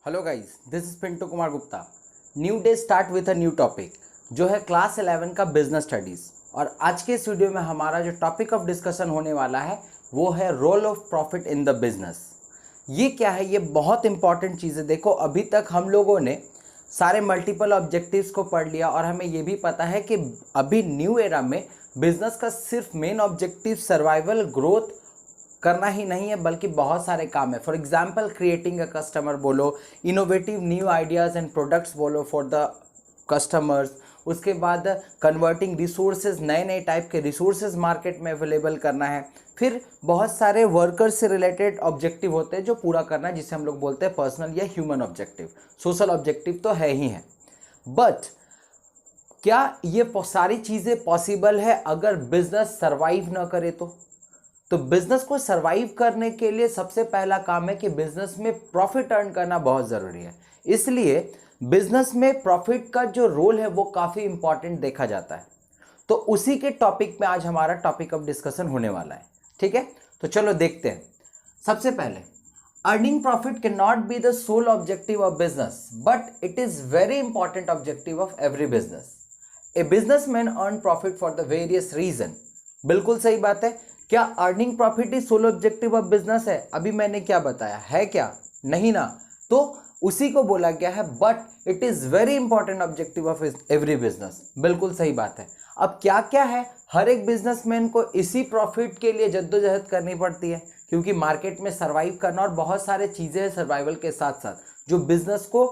Hello guys, this is Pintu Kumar Gupta. New day start with a new topic जो है class 11 का business studies. और आज के इस वीडियो में हमारा जो टॉपिक ऑफ डिस्कशन होने वाला है वो है role of profit in the business. ये क्या है? ये बहुत इंपॉर्टेंट चीज़ है। देखो, अभी तक हम लोगों ने सारे मल्टीपल ऑब्जेक्टिव्स को पढ़ लिया और हमें ये भी पता है कि अभी न्यू एरा में बिजनेस का सिर्फ मेन ऑब्जेक्टिव सर्वाइवल ग्रोथ करना ही नहीं है, बल्कि बहुत सारे काम है। For example, creating a customer बोलो, innovative new ideas and products बोलो फॉर द कस्टमर्स। उसके बाद कन्वर्टिंग रिसोर्सेज, नए नए टाइप के रिसोर्सेज मार्केट में अवेलेबल करना है। फिर बहुत सारे वर्कर्स से रिलेटेड ऑब्जेक्टिव होते हैं जो पूरा करना है, जिसे हम लोग बोलते हैं पर्सनल या ह्यूमन ऑब्जेक्टिव। सोशल ऑब्जेक्टिव तो है ही है, बट क्या ये सारी चीज़ें पॉसिबल है अगर बिजनेस सर्वाइव ना करे तो बिजनेस को सरवाइव करने के लिए सबसे पहला काम है कि बिजनेस में प्रॉफिट अर्न करना बहुत ज़रूरी है। इसलिए बिजनेस में प्रॉफिट का जो रोल है वो काफ़ी इंपॉर्टेंट देखा जाता है। तो उसी के टॉपिक में आज हमारा टॉपिक ऑफ डिस्कशन होने वाला है। ठीक है, तो चलो देखते हैं। सबसे पहले, earning profit can not be the sole objective of business, but it is very important objective of every business. A businessman earn profit for the various reason. बिल्कुल सही बात है। क्या earning profit is sole objective of business है? अभी मैंने क्या बताया है, क्या नहीं ना? तो उसी को बोला गया है, but it is very important objective of every business. बिल्कुल सही बात है। अब क्या क्या है, हर एक बिजनेसमैन को इसी प्रॉफिट के लिए जद्दोजहद करनी पड़ती है, क्योंकि मार्केट में सर्वाइव करना और बहुत सारे चीजें हैं सर्वाइवल के साथ साथ जो बिजनेस को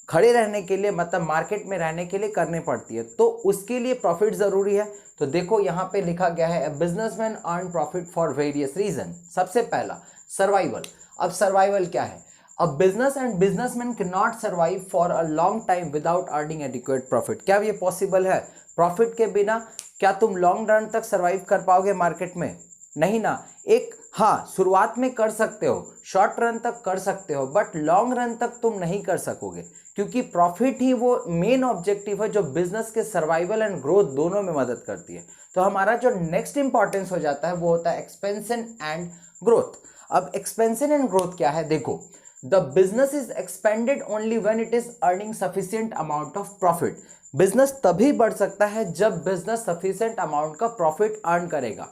खड़े रहने के लिए, मतलब मार्केट में रहने के लिए करने पड़ती है। तो उसके लिए प्रॉफिट जरूरी है। तो देखो यहाँ पे लिखा गया है, businessman earn profit for various reason. सबसे पहला सर्वाइवल। अब सर्वाइवल क्या है? A business and businessman can not survive for a long time without earning adequate profit. क्या ये पॉसिबल है? प्रॉफिट के बिना क्या तुम लॉन्ग रन तक सर्वाइव कर पाओगे मार्केट में? नहीं ना। एक हाँ, शुरुआत में कर सकते हो, शॉर्ट रन तक कर सकते हो, बट लॉन्ग रन तक तुम नहीं कर सकोगे, क्योंकि प्रॉफिट ही वो मेन ऑब्जेक्टिव है जो बिजनेस के सर्वाइवल एंड ग्रोथ दोनों में मदद करती है। तो हमारा जो नेक्स्ट इंपॉर्टेंस हो जाता है वो होता है एक्सपेंशन एंड ग्रोथ। अब एक्सपेंशन एंड ग्रोथ क्या है? देखो, the business is expanded only when it is earning sufficient amount of profit. Business तभी बढ़ सकता है जब बिजनेस सफिशिएंट अमाउंट का प्रॉफिट अर्न करेगा।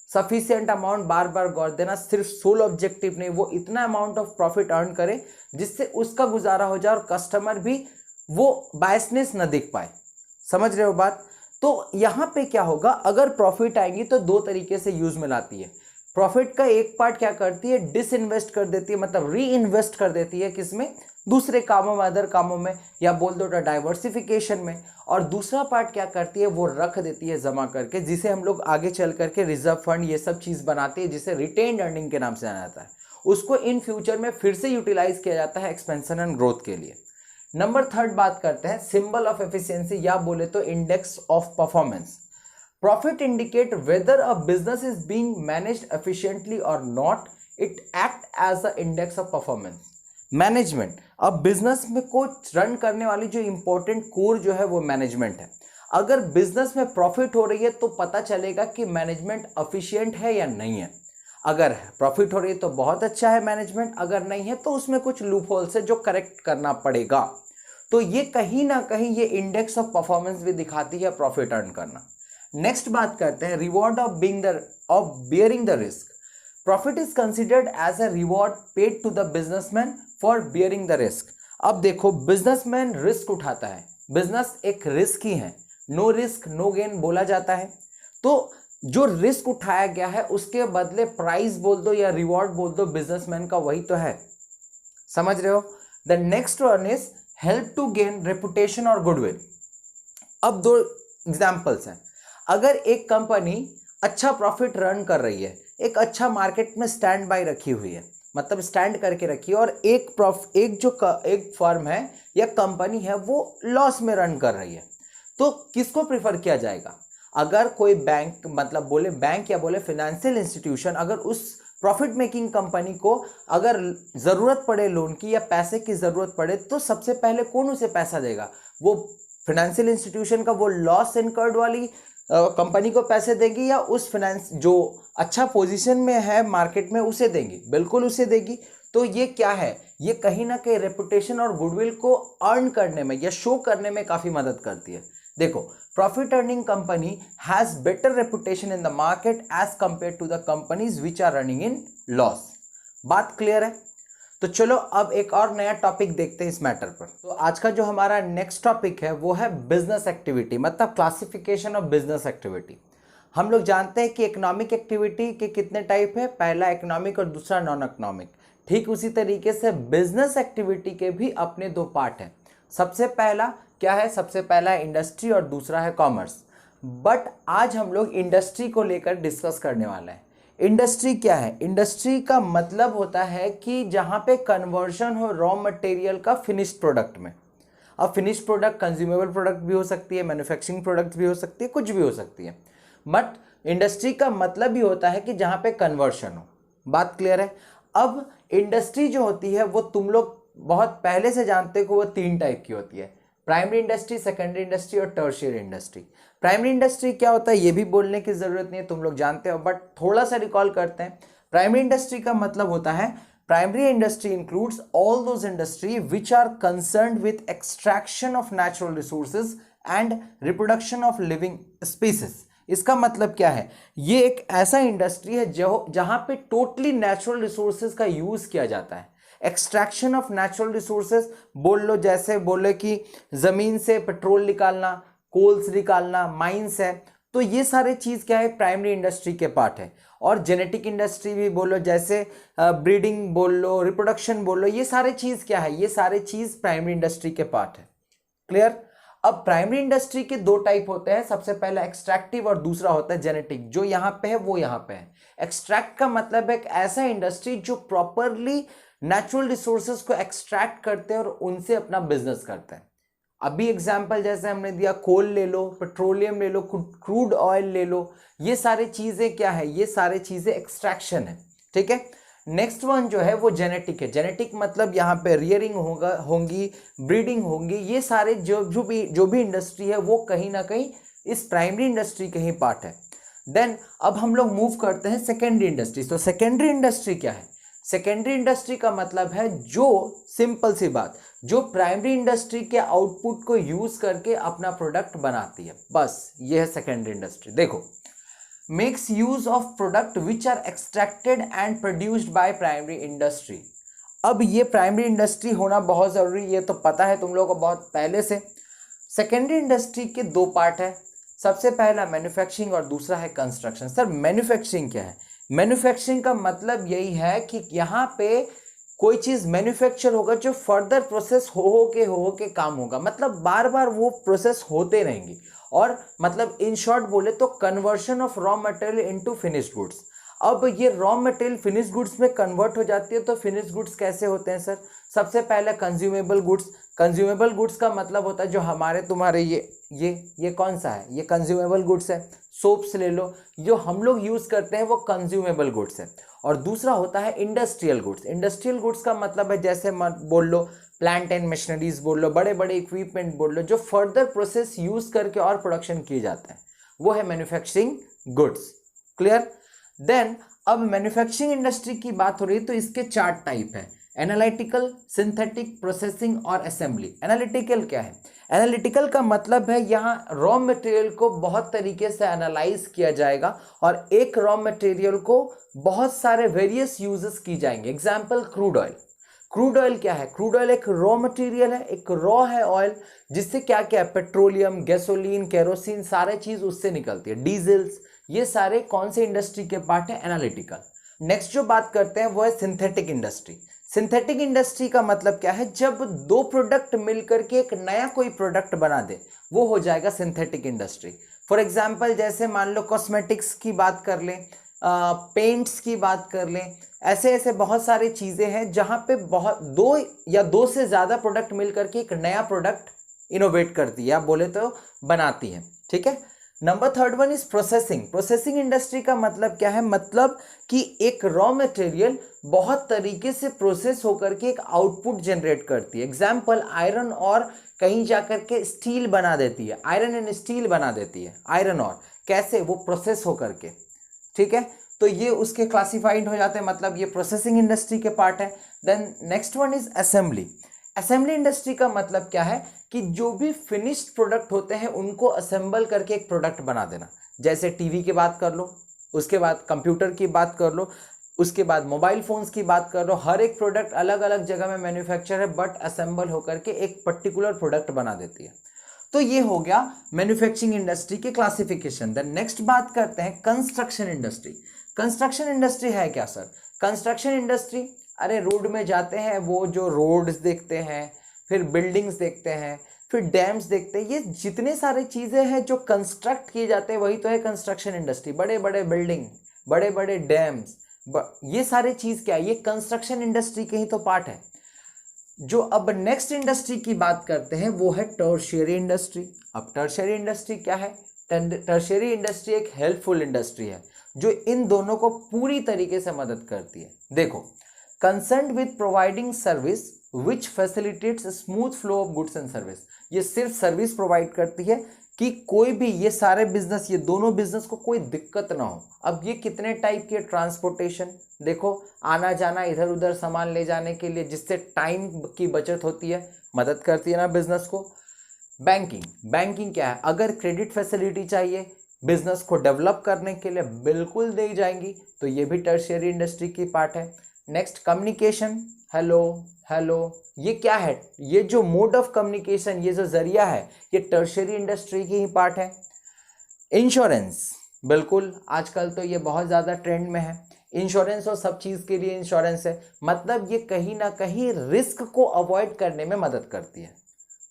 सफिशिएंट अमाउंट, बार बार गौर देना, सिर्फ सोल ऑब्जेक्टिव नहीं, वो इतना अमाउंट ऑफ प्रॉफिट अर्न करे जिससे उसका गुजारा हो जाए और कस्टमर भी वो बायसनेस न दिख पाए। समझ रहे हो बात? तो यहां पे क्या होगा, अगर प्रॉफिट आएंगी तो दो तरीके से यूज में लाती है। प्रॉफिट का एक पार्ट क्या करती है, डिसइन्वेस्ट कर देती है, मतलब री इन्वेस्ट कर देती है, किसमें? दूसरे कामों में, अदर कामों में, या बोल दो डाइवर्सिफिकेशन में। और दूसरा पार्ट क्या करती है, वो रख देती है जमा करके, जिसे हम लोग आगे चल करके रिजर्व फंड ये सब चीज बनाती है, जिसे रिटेन्ड अर्निंग के नाम से जाना जाता है। उसको इन फ्यूचर में फिर से यूटिलाइज किया जाता है एक्सपेंशन एंड ग्रोथ के लिए। नंबर थर्ड बात करते हैं सिंबल ऑफ एफिशिएंसी, या बोले तो index of performance. Profit indicate whether a business is being managed efficiently और not. It act as a index of performance. Management, अब बिजनेस में को रन करने वाली जो इंपॉर्टेंट कोर जो है वो मैनेजमेंट है। अगर बिजनेस में प्रॉफिट हो रही है तो पता चलेगा कि मैनेजमेंट एफिशिएंट है या नहीं है। अगर प्रॉफिट हो रही है तो बहुत अच्छा है मैनेजमेंट, अगर नहीं है तो उसमें कुछ लूप होल्स है जो करेक्ट करना पड़ेगा। तो ये कहीं ना कहीं ये इंडेक्स ऑफ परफॉर्मेंस भी दिखाती है प्रॉफिट अर्न करना। नेक्स्ट बात करते हैं reward of bearing the risk. Profit is considered as a reward paid to the businessman for bearing the risk. अब देखो, बिजनेसमैन रिस्क उठाता है, बिजनेस एक रिस्क ही है, नो रिस्क नो गेन बोला जाता है। तो जो रिस्क उठाया गया है उसके बदले प्राइस बोल दो या रिवॉर्ड बोल दो, बिजनेसमैन का वही तो है। समझ रहे हो? The next one is help to gain reputation और गुडविल। अब दो एग्जाम्पल्स हैं। अगर एक कंपनी अच्छा प्रॉफिट रन कर रही है, एक अच्छा मार्केट में स्टैंड बाय रखी हुई है, मतलब स्टैंड करके रखी है, और एक फर्म है या कंपनी है वो लॉस में रन कर रही है, तो किसको प्रिफर किया जाएगा? अगर कोई बैंक, मतलब बोले बैंक या बोले फाइनेंशियल इंस्टीट्यूशन, अगर उस प्रॉफिट मेकिंग कंपनी को अगर जरूरत पड़े लोन की या पैसे की जरूरत पड़े, तो सबसे पहले कौन उसे पैसा देगा? वो फाइनेंशियल इंस्टीट्यूशन का वो लॉस इनकर्ड वाली कंपनी को पैसे देगी, या उस फाइनेंस जो अच्छा पोजीशन में है मार्केट में उसे देंगी? बिल्कुल उसे देगी। तो ये क्या है, ये कहीं ना कहीं रेपुटेशन और गुडविल को अर्न करने में या शो करने में काफी मदद करती है। देखो, profit earning company has better reputation in the market as compare to the companies which are running in loss. बात क्लियर है? तो चलो अब एक और नया टॉपिक देखते हैं इस मैटर पर। तो आज का जो हमारा नेक्स्ट टॉपिक है वो है बिजनेस एक्टिविटी, मतलब क्लासिफिकेशन ऑफ बिजनेस एक्टिविटी। हम लोग जानते हैं कि इकोनॉमिक एक्टिविटी के कितने टाइप है, पहला इकोनॉमिक और दूसरा नॉन इकोनॉमिक। ठीक उसी तरीके से बिजनेस एक्टिविटी के भी अपने दो पार्ट हैं। सबसे पहला क्या है, सबसे पहला है इंडस्ट्री और दूसरा है कॉमर्स। बट आज हम लोग इंडस्ट्री को लेकर डिस्कस करने वाले हैं। इंडस्ट्री क्या है? इंडस्ट्री का मतलब होता है कि जहाँ पे कन्वर्जन हो रॉ मटेरियल का फिनिश्ड प्रोडक्ट में। अब फिनिश्ड प्रोडक्ट कंज्यूमेबल प्रोडक्ट भी हो सकती है, मैन्युफैक्चरिंग प्रोडक्ट भी हो सकती है, कुछ भी हो सकती है, बट इंडस्ट्री का मतलब भी होता है कि जहाँ पे कन्वर्शन हो। बात क्लियर है? अब इंडस्ट्री जो होती है वो तुम लोग बहुत पहले से जानते हो, वो 3 टाइप की होती है, प्राइमरी इंडस्ट्री, सेकेंडरी इंडस्ट्री और टर्शियरी इंडस्ट्री। प्राइमरी इंडस्ट्री क्या होता है ये भी बोलने की जरूरत नहीं है, तुम लोग जानते हो, बट थोड़ा सा रिकॉल करते हैं। प्राइमरी इंडस्ट्री का मतलब होता है, primary industry includes all those industry which are concerned with extraction of natural resources and reproduction of living species. इसका मतलब क्या है, ये एक ऐसा इंडस्ट्री है जो जहां पे टोटली नेचुरल रिसोर्सेज का यूज किया जाता है। एक्सट्रैक्शन ऑफ नेचुरल रिसोर्सेज बोल लो, जैसे बोले कि जमीन से पेट्रोल निकालना, कोल्स निकालना, माइंस है, तो ये सारे चीज क्या है, प्राइमरी इंडस्ट्री के पार्ट है। और जेनेटिक इंडस्ट्री भी बोलो, जैसे ब्रीडिंग बोल लो, रिप्रोडक्शन बोल लो, ये सारे चीज क्या है, ये सारे चीज प्राइमरी इंडस्ट्री के पार्ट है। क्लियर? अब प्राइमरी इंडस्ट्री के 2 टाइप होते हैं, सबसे पहला एक्सट्रैक्टिव और दूसरा होता है जेनेटिक। जो यहाँ पे है वो यहाँ पे है। एक्सट्रैक्ट का मतलब है एक ऐसा इंडस्ट्री जो प्रॉपरली नेचुरल रिसोर्सेज को एक्सट्रैक्ट करते हैं और उनसे अपना बिजनेस करते हैं। अभी एग्जांपल जैसे हमने दिया, कोल ले लो, पेट्रोलियम ले लो, क्रूड ऑयल ले लो, ये सारी चीजें क्या है, ये सारी चीजें एक्सट्रैक्शन है। ठीक है? नेक्स्ट वन जो है वो जेनेटिक है। जेनेटिक मतलब यहाँ पे रियरिंग होंगी, ब्रीडिंग होंगी, ये सारे जो भी इंडस्ट्री है वो कहीं ना कहीं इस प्राइमरी इंडस्ट्री के ही पार्ट है। देन अब हम लोग मूव करते हैं सेकेंडरी इंडस्ट्री। तो सेकेंडरी इंडस्ट्री क्या है? सेकेंडरी इंडस्ट्री का मतलब है जो, सिंपल सी बात, जो प्राइमरी इंडस्ट्री के आउटपुट को यूज करके अपना प्रोडक्ट बनाती है, बस ये है सेकेंडरी इंडस्ट्री। देखो, makes use of product which are extracted and produced by primary industry। अब ये प्राइमरी इंडस्ट्री होना बहुत जरूरी, ये तो पता है तुम लोगों को बहुत पहले से। सेकेंडरी इंडस्ट्री के 2 पार्ट है, सबसे पहला मैन्युफैक्चरिंग और दूसरा है कंस्ट्रक्शन। सर मैन्युफैक्चरिंग क्या है? मैन्युफैक्चरिंग का मतलब यही है कि यहाँ पे कोई चीज मैन्युफैक्चर होगा जो फर्दर प्रोसेस हो के काम होगा, मतलब बार बार वो प्रोसेस होते रहेंगे। और मतलब इन शॉर्ट बोले तो conversion of raw material into finished goods. अब ये रॉ मटेरियल फिनिश गुड्स में कन्वर्ट हो जाती है, तो फिनिश गुड्स कैसे होते हैं सर? सबसे पहले कंज्यूमेबल गुड्स। कंज्यूमेबल गुड्स का मतलब होता है जो हमारे तुम्हारे ये कौन सा है, ये कंज्यूमेबल गुड्स है। सोप्स ले लो, जो हम लोग यूज करते हैं वो कंज्यूमेबल गुड्स है। और दूसरा होता है इंडस्ट्रियल गुड्स। इंडस्ट्रियल गुड्स का मतलब है जैसे बोल लो प्लांट एंड मशीनरीज बोल लो, बड़े बड़े इक्विपमेंट बोल लो, जो फर्दर प्रोसेस यूज करके और प्रोडक्शन किए जाते हैं, वो है मैन्युफैक्चरिंग गुड्स। क्लियर? देन अब मैन्युफैक्चरिंग इंडस्ट्री की बात हो रही है तो इसके 4 टाइप है, एनालिटिकल, सिंथेटिक, प्रोसेसिंग और असेंबली। एनालिटिकल क्या है? एनालिटिकल का मतलब है यहाँ रॉ मटेरियल को बहुत तरीके से एनालाइज किया जाएगा और एक रॉ मटेरियल को बहुत सारे वेरियस यूजेस की जाएंगे। Example crude oil. Crude oil क्या है? क्रूड ऑयल एक रॉ मटेरियल है, एक रॉ है ऑयल, जिससे क्या क्या है, पेट्रोलियम, गैसोलीन, केरोसिन, सारे चीज उससे निकलती है, डीजल्स, ये सारे कौन से इंडस्ट्री के पार्ट है? एनालिटिकल। नेक्स्ट जो बात करते हैं वो है सिंथेटिक इंडस्ट्री। सिंथेटिक इंडस्ट्री का मतलब क्या है? जब 2 प्रोडक्ट मिलकर के एक नया कोई प्रोडक्ट बना दे, वो हो जाएगा सिंथेटिक इंडस्ट्री। फॉर एग्जाम्पल जैसे मान लो कॉस्मेटिक्स की बात कर लें, पेंट्स की बात कर लें, ऐसे ऐसे बहुत सारी चीज़ें हैं जहाँ पे बहुत 2 या 2 से ज़्यादा प्रोडक्ट मिलकर के एक नया प्रोडक्ट इनोवेट करती है, या बोले तो बनाती है। ठीक है? Number 3rd one is processing. Processing industry का मतलब क्या है? मतलब कि एक रॉ मटेरियल बहुत तरीके से प्रोसेस होकर के एक आउटपुट जनरेट करती है। एग्जाम्पल आयरन और कहीं जाकर के स्टील बना देती है, आयरन एंड स्टील बना देती है, आयरन और कैसे? वो प्रोसेस होकर के। ठीक है? तो ये उसके क्लासिफाइड हो जाते हैं, मतलब ये प्रोसेसिंग इंडस्ट्री के पार्ट है। Then next one is assembly. Assembly industry का मतलब क्या है कि जो भी फिनिश्ड प्रोडक्ट होते हैं उनको असेंबल करके एक प्रोडक्ट बना देना। जैसे टीवी की बात कर लो, उसके बाद कंप्यूटर की बात कर लो, उसके बाद मोबाइल फोन्स की बात कर लो। हर एक प्रोडक्ट अलग अलग जगह में मैन्युफैक्चर है बट असेंबल होकर के एक पर्टिकुलर प्रोडक्ट बना देती है। तो ये हो गया मैन्युफैक्चरिंग इंडस्ट्री के क्लासिफिकेशन। देन नेक्स्ट बात करते हैं कंस्ट्रक्शन इंडस्ट्री। कंस्ट्रक्शन इंडस्ट्री है क्या सर? कंस्ट्रक्शन इंडस्ट्री, अरे रोड में जाते हैं, वो जो रोड्स देखते हैं, फिर बिल्डिंग्स देखते हैं, फिर डैम्स देखते हैं, ये जितने सारे चीजें हैं जो कंस्ट्रक्ट किए जाते हैं वही तो है कंस्ट्रक्शन इंडस्ट्री। बड़े बड़े बिल्डिंग, बड़े बड़े डैम्स, ये सारे चीज क्या है, ये कंस्ट्रक्शन इंडस्ट्री के ही तो पार्ट है। जो अब नेक्स्ट इंडस्ट्री की बात करते हैं वो है टर्शियरी इंडस्ट्री। अब टर्शियरी इंडस्ट्री क्या है? टर्शियरी इंडस्ट्री एक हेल्पफुल इंडस्ट्री है जो इन दोनों को पूरी तरीके से मदद करती है। देखो, concern with providing service which facilitates smooth flow of goods and service. ये सिर्फ सर्विस प्रोवाइड करती है कि कोई भी ये सारे बिजनेस, ये दोनों बिजनेस को कोई दिक्कत ना हो। अब ये कितने टाइप के ट्रांसपोर्टेशन, देखो आना जाना, इधर उधर सामान ले जाने के लिए, जिससे टाइम की बचत होती है, मदद करती है ना बिजनेस को। बैंकिंग, बैंकिंग क्या है? अगर क्रेडिट फैसिलिटी चाहिए बिजनेस को डेवलप करने के लिए, बिल्कुल दी जाएंगी, तो ये भी टर्शियरी इंडस्ट्री की पार्ट है। नेक्स्ट कम्युनिकेशन, हेलो हेलो, ये क्या है? ये जो मोड ऑफ कम्युनिकेशन, ये जो जरिया है, ये टर्शियरी इंडस्ट्री की ही पार्ट है। इंश्योरेंस, बिल्कुल आजकल तो ये बहुत ज़्यादा ट्रेंड में है। इंश्योरेंस और सब चीज़ के लिए इंश्योरेंस है, मतलब ये कहीं ना कहीं रिस्क को अवॉइड करने में मदद करती है।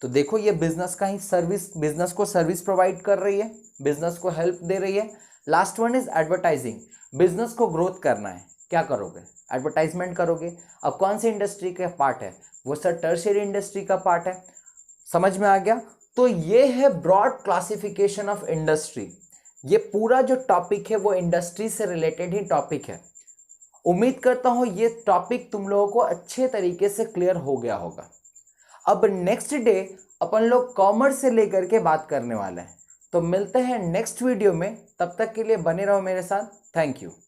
तो देखो, ये बिजनेस का ही सर्विस, बिजनेस को सर्विस प्रोवाइड कर रही है, बिजनेस को हेल्प दे रही है। Last one is advertising. Business को ग्रोथ करना है, क्या करोगे? एडवर्टाइजमेंट करोगे। अब कौन सी इंडस्ट्री का पार्ट है? वो सर टर्शियरी इंडस्ट्री का पार्ट है। समझ में आ गया? तो ये है ब्रॉड क्लासिफिकेशन ऑफ इंडस्ट्री। ये पूरा जो टॉपिक है वो इंडस्ट्री से रिलेटेड ही टॉपिक है। उम्मीद करता हूं ये टॉपिक तुम लोगों को अच्छे तरीके से क्लियर हो गया होगा। अब नेक्स्ट डे अपन लोग कॉमर्स से लेकर के बात करने वाले हैं, तो मिलते हैं नेक्स्ट वीडियो में। तब तक के लिए बने रहो मेरे साथ। Thank you.